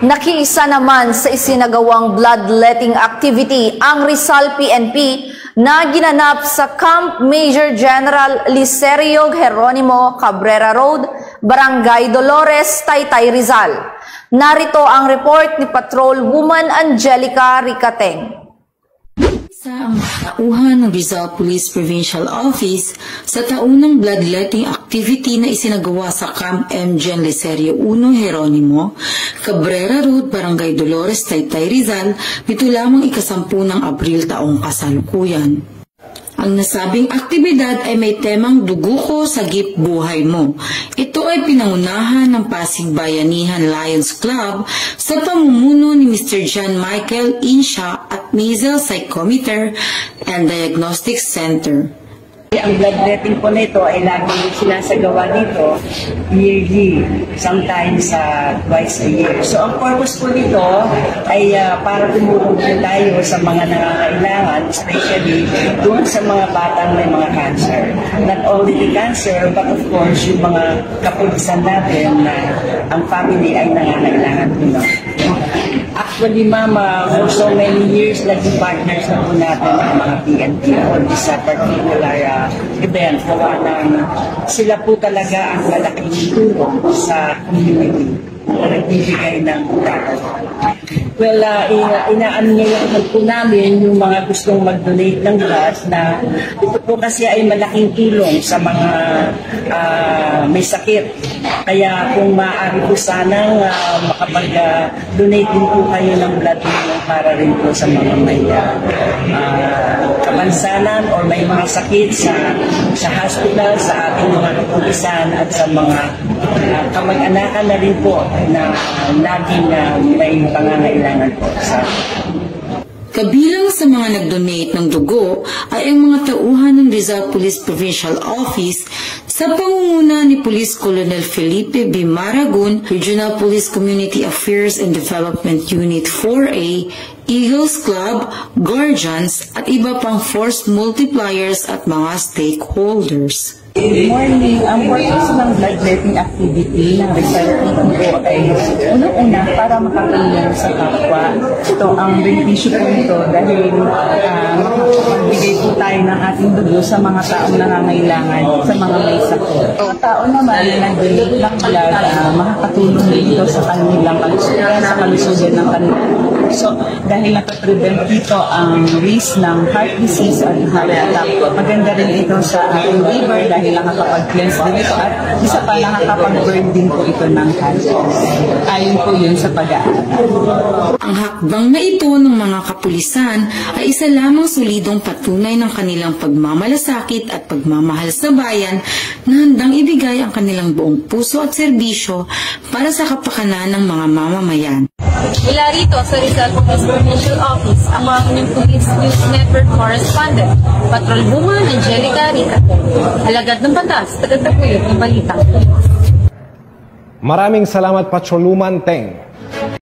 Nakiisa naman sa isinagawang bloodletting activity ang Rizal PNP na ginanap sa Camp Major General Licerio Geronimo Cabrera Road, Barangay Dolores, Taytay, Rizal. Narito ang report ni Patrol Woman Angelica Ricateng. Sa ang tauhan ng Rizal Police Provincial Office sa taunang bloodletting activity na isinagawa sa Camp M. Gen. Licerio 1 Geronimo, Cabrera Road, Barangay Dolores, Taytay, Rizal, nito lamang ika-10 ng Abril taong kasalukuyan. Ang nasabing aktibidad ay may temang Dugo Ko, Sagip Buhay Mo. Ito ay pinangunahan ng Pasig Bayanihan Lions Club sa pamumuno ni Mr. John Michael Insha at Measles Psychometer and Diagnostic Center. Ang bloodletting po nito ay laging sinasagawa dito yearly, sometimes twice a year. So ang purpose po nito ay para tumulong po tayo sa mga nangangailangan, especially doon sa mga batang may mga cancer. Not only the cancer, but of course yung mga kapulisan natin na ang family ay nangangailangan po na. Actually, Mama, for so many years, naging partners na po natin ang mga PNP for this particular event. Sila po talaga ang malaking tulong sa community na nagbibigay ng product. Well, inaan ngayon po namin yung mga gustong mag-donate ng blood na ito po kasi ay malaking tulong sa mga may sakit. Kaya kung maaari po sanang makapag-donate din po kayo ng blood para rin po sa mga may kapansanan o may mga sakit sa hospital, sa ating mga kapulisan at sa mga kamag-anakan na rin po na laging may pangangailangan po sa Kabilang sa mga nag-donate ng dugo ay ang mga tauhan ng Rizal Police Provincial Office sa pangunguna ni Police Colonel Felipe B. Maragon, Regional Police Community Affairs and Development Unit 4A, Eagles Club, Guardians at iba pang force multipliers at mga stakeholders. Good morning. Ang purpose ng bloodletting activity ng Rizal PNP ay unang-una para makatulong sa kapwa. Ito ang benepisyo po nito dahil makapagbigay po tayo ng ating dugo sa mga taong nangangailangan, sa mga may sakit. Ang tao naman na nag-donate ng blood, makakatulong dito sa kanilang kalusugan, sa kalusugan ng kanilang. So, dahil napaprevent dito ang risk ng heart disease at heart attack, maganda rin ito sa ating liver dahil nakakapag-cleanse din ito at isa pa nakakapag-burn din po ito ng cancer. Ayon po yun sa pag-aaral. Ang hakbang na ito ng mga kapulisan ay isa lamang solidong patunay ng kanilang pagmamalasakit at pagmamahal sa bayan na handang ibigay ang kanilang buong puso at serbisyo para sa kapakanan ng mga mamamayan. Mula rito sa Rizal Police Provincial Office, ang mga inyong Police News Network Correspondent, Patrol Woman Angelica Ricateng. Alagad ng batas, tagataguyod ng balitang. Maraming salamat, Patrol Woman Teng.